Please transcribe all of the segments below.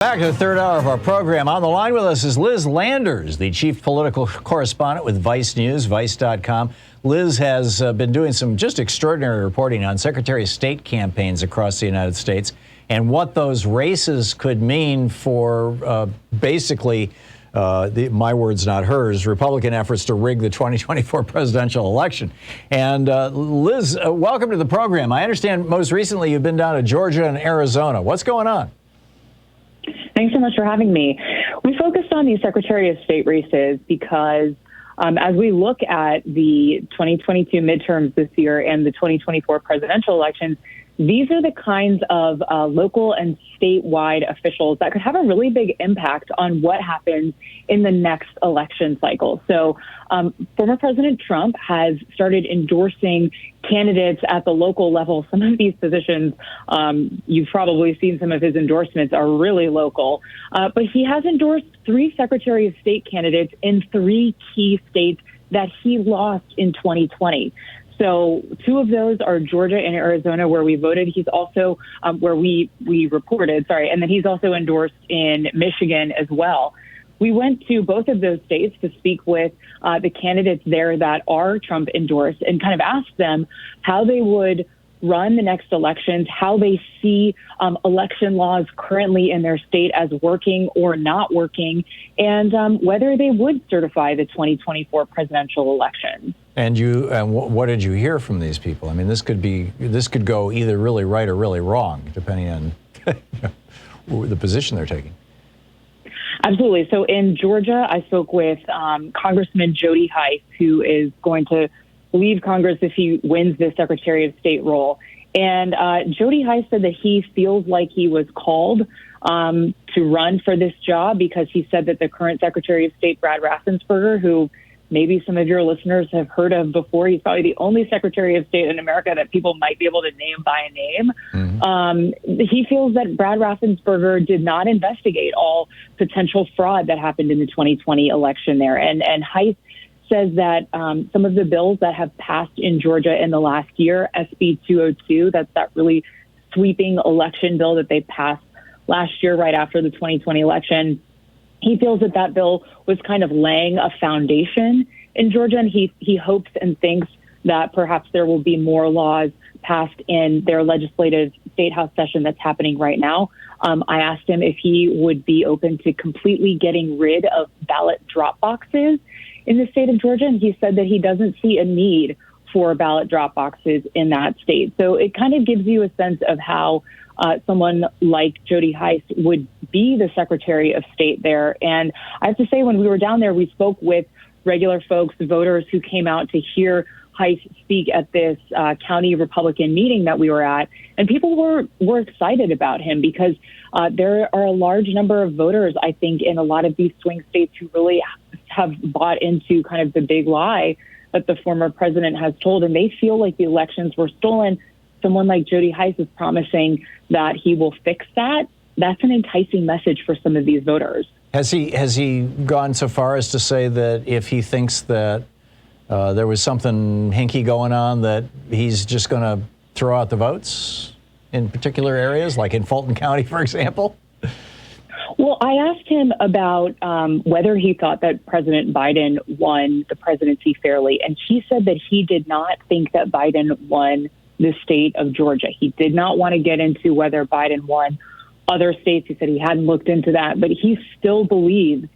Back to the third hour of our program. On the line with us is Liz Landers, the chief political correspondent with Vice News, Vice.com. Liz has been doing some just extraordinary reporting on Secretary of State campaigns across the United States and what those races could mean for basically, my words, not hers, Republican efforts to rig the 2024 presidential election. And Liz, welcome to the program. I understand most recently you've been down to Georgia and Arizona. What's going on? Thanks so much for having me. We focused on these Secretary of State races because as we look at the 2022 midterms this year and the 2024 presidential elections, these are the kinds of local and statewide officials that could have a really big impact on what happens in the next election cycle. So former President Trump has started endorsing candidates at the local level. Some of these positions, you've probably seen some of his endorsements are really local, but he has endorsed 3 Secretary of State candidates in 3 key states that he lost in 2020. So 2 of those are Georgia and Arizona, where we voted. He's also where we reported, and then he's also endorsed in Michigan as well. We went to both of those states to speak with the candidates there that are Trump endorsed and kind of ask them how they would run the next elections, how they see election laws currently in their state as working or not working, and whether they would certify the 2024 presidential election. And what did you hear from these people? I mean, this could go either really right or really wrong, depending on the position they're taking. Absolutely. So in Georgia, I spoke with Congressman Jody Hice, who is going to leave Congress if he wins the Secretary of State role. And Jody Hice said that he feels like he was called to run for this job because he said that the current Secretary of State, Brad Raffensperger, who maybe some of your listeners have heard of before, he's probably the only Secretary of State in America that people might be able to name by name. Mm-hmm. He feels that Brad Raffensperger did not investigate all potential fraud that happened in the 2020 election there. And Hice says that some of the bills that have passed in Georgia in the last year, SB 202, that's that really sweeping election bill that they passed last year right after the 2020 election, he feels that that bill was kind of laying a foundation in Georgia, and he hopes and thinks that perhaps there will be more laws passed in their legislative state house session that's happening right now. I asked him if he would be open to completely getting rid of ballot drop boxes in the state of Georgia, and he said that he doesn't see a need for ballot drop boxes in that state. So it kind of gives you a sense of how someone like Jody Hice would be the Secretary of State there. And I have to say, when we were down there, we spoke with regular folks, voters who came out to hear Hice speak at this county Republican meeting that we were at. And people were excited about him because there are a large number of voters, I think, in a lot of these swing states who really have bought into kind of the big lie that the former president has told. And they feel like the elections were stolen. Someone like Jody Hice is promising that he will fix that. That's an enticing message for some of these voters. Has he gone so far as to say that if he thinks that there was something hinky going on, that he's just going to throw out the votes in particular areas, like in Fulton County, for example? Well, I asked him about whether he thought that President Biden won the presidency fairly, and he said that he did not think that Biden won the state of Georgia. He did not want to get into whether Biden won other states. He said he hadn't looked into that, but he still believes,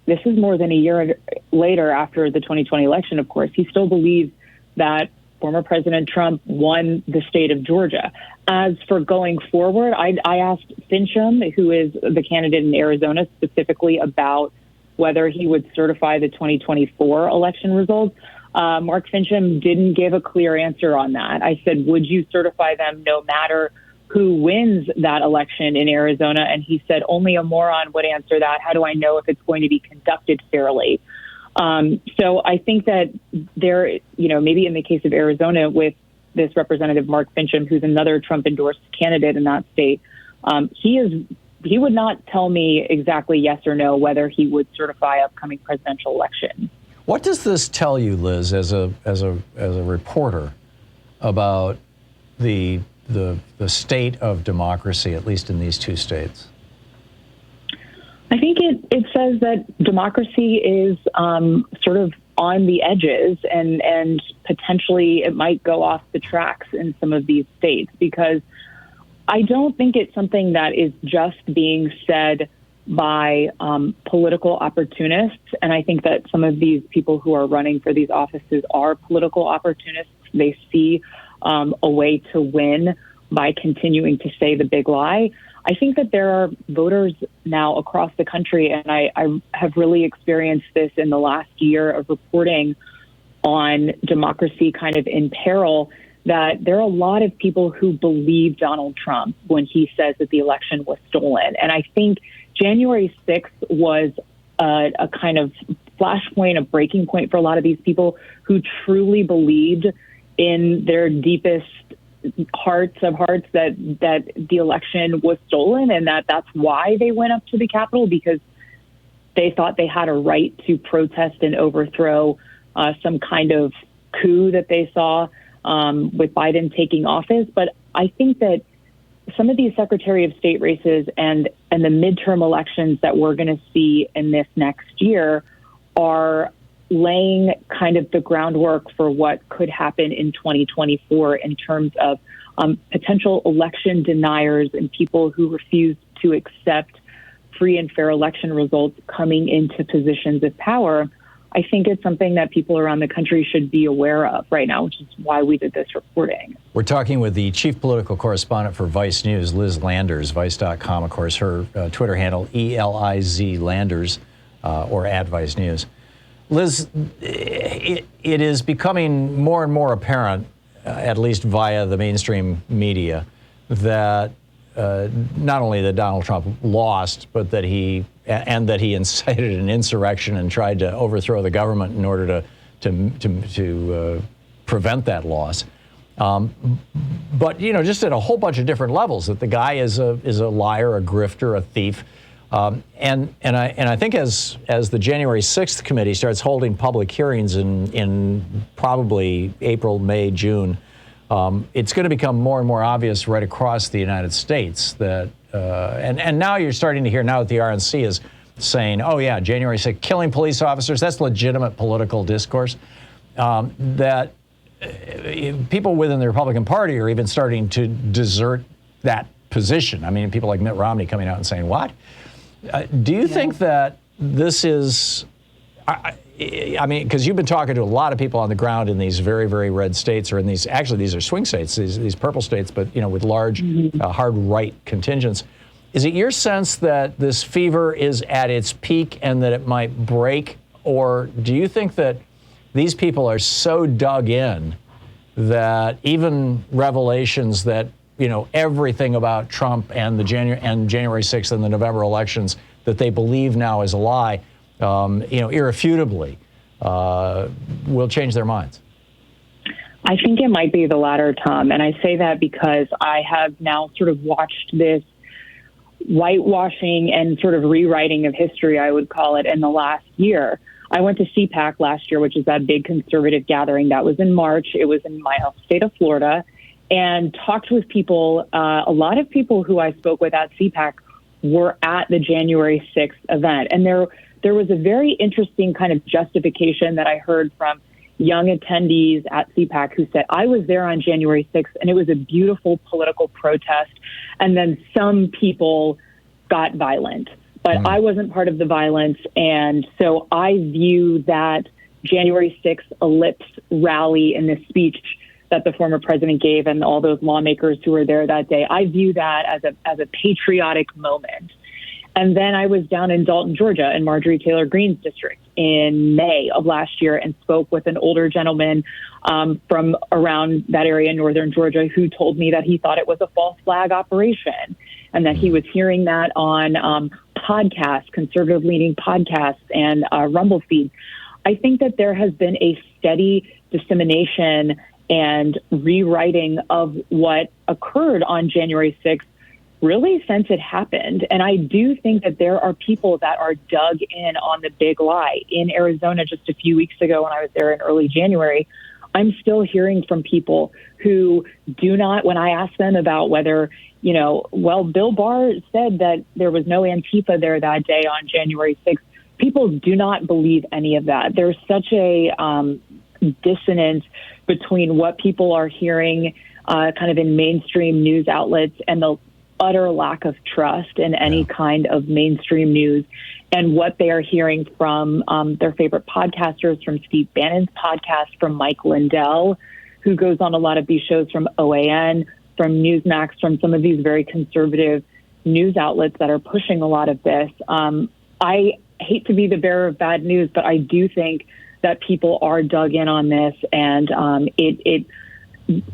this is more than a year later after the 2020 election, of course, he still believes that former President Trump won the state of Georgia. As for going forward, I asked Fincham, who is the candidate in Arizona, specifically about whether he would certify the 2024 election results. Mark Fincham didn't give a clear answer on that. I said, would you certify them no matter who wins that election in Arizona? And he said, only a moron would answer that. How do I know if it's going to be conducted fairly? So I think that there, maybe in the case of Arizona with this Representative Mark Fincham, who's another Trump-endorsed candidate in that state, he would not tell me exactly yes or no whether he would certify upcoming presidential elections. What does this tell you, Liz, as a reporter, about the state of democracy, at least in these 2 states? I think it says that democracy is sort of on the edges, and potentially it might go off the tracks in some of these states, because I don't think it's something that is just being said by political opportunists. And I think that some of these people who are running for these offices are political opportunists. They see a way to win by continuing to say the big lie. I think that there are voters now across the country, and I have really experienced this in the last year of reporting on democracy kind of in peril, that there are a lot of people who believe Donald Trump when he says that the election was stolen. And I think January 6th was a kind of flashpoint, a breaking point for a lot of these people who truly believed in their deepest hearts of hearts that the election was stolen, and that's why they went up to the Capitol, because they thought they had a right to protest and overthrow some kind of coup that they saw with Biden taking office. But I think that some of these Secretary of State races and the midterm elections that we're going to see in this next year are laying kind of the groundwork for what could happen in 2024 in terms of potential election deniers and people who refuse to accept free and fair election results coming into positions of power. I think it's something that people around the country should be aware of right now, which is why we did this reporting. We're talking with the chief political correspondent for Vice News, Liz Landers, Vice.com, of course, her Twitter handle, ELIZ Landers, or @Vice News. Liz, it is becoming more and more apparent, at least via the mainstream media, that not only that Donald Trump lost, but that he incited an insurrection and tried to overthrow the government in order to prevent that loss. But just at a whole bunch of different levels, that the guy is a liar, a grifter, a thief. And I think as the January 6th committee starts holding public hearings in probably April, May, June, it's going to become more and more obvious right across the United States that, and now you're starting to hear now that the RNC is saying, oh yeah, January 6th, killing police officers, that's legitimate political discourse, that people within the Republican Party are even starting to desert that position. I mean, people like Mitt Romney coming out and saying, what? Do you think that this is, I mean, because you've been talking to a lot of people on the ground in these very, very red states, or in these, actually these are swing states, these purple states, but with large, hard right contingents. Is it your sense that this fever is at its peak and that it might break? Or do you think that these people are so dug in that even revelations that everything about Trump and January 6th and the November elections that they believe now is a lie, irrefutably, will change their minds? I think it might be the latter, Tom. And I say that because I have now sort of watched this whitewashing and sort of rewriting of history, I would call it, in the last year. I went to CPAC last year, which is that big conservative gathering. That was in March. It was in my home state of Florida. And talked with people. A lot of people who I spoke with at CPAC were at the January 6th event. And there was a very interesting kind of justification that I heard from young attendees at CPAC who said, I was there on January 6th, and it was a beautiful political protest. And then some people got violent, but I wasn't part of the violence. And so I view that January 6th ellipse rally in this speech that the former president gave and all those lawmakers who were there that day, I view that as a patriotic moment. And then I was down in Dalton, Georgia, in Marjorie Taylor Greene's district in May of last year, and spoke with an older gentleman from around that area in northern Georgia who told me that he thought it was a false flag operation, and that he was hearing that on podcasts, conservative-leaning podcasts, and Rumble feed. I think that there has been a steady dissemination and rewriting of what occurred on January 6th really since it happened. And I do think that there are people that are dug in on the big lie. In Arizona just a few weeks ago when I was there in early January, I'm still hearing from people who do not, when I ask them about whether, well, Bill Barr said that there was no Antifa there that day on January 6th. People do not believe any of that. There's such a dissonance between what people are hearing kind of in mainstream news outlets and the utter lack of trust in any kind of mainstream news and what they are hearing from their favorite podcasters, from Steve Bannon's podcast, from Mike Lindell, who goes on a lot of these shows, from OAN, from Newsmax, from some of these very conservative news outlets that are pushing a lot of this. I hate to be the bearer of bad news, but I do think that people are dug in on this, and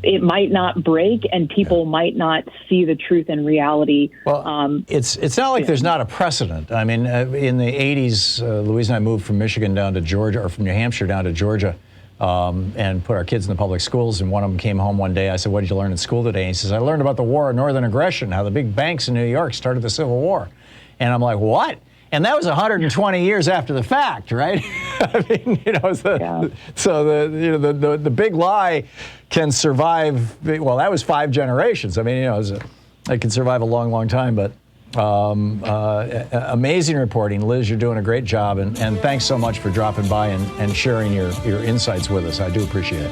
it might not break, and people might not see the truth and reality. Well, it's not like there's not a precedent. I mean, in the 80s, Louise and I moved from Michigan down to Georgia, or from New Hampshire down to Georgia, and put our kids in the public schools. And one of them came home one day. I said, "What did you learn in school today?" And he says, "I learned about the War of Northern Aggression, how the big banks in New York started the Civil War." And I'm like, "What?" And that was 120 years after the fact, right? I mean, so the big lie can survive. Well, that was 5 generations. I mean, it can survive a long, long time. But amazing reporting, Liz. You're doing a great job, and thanks so much for dropping by and sharing your insights with us. I do appreciate it.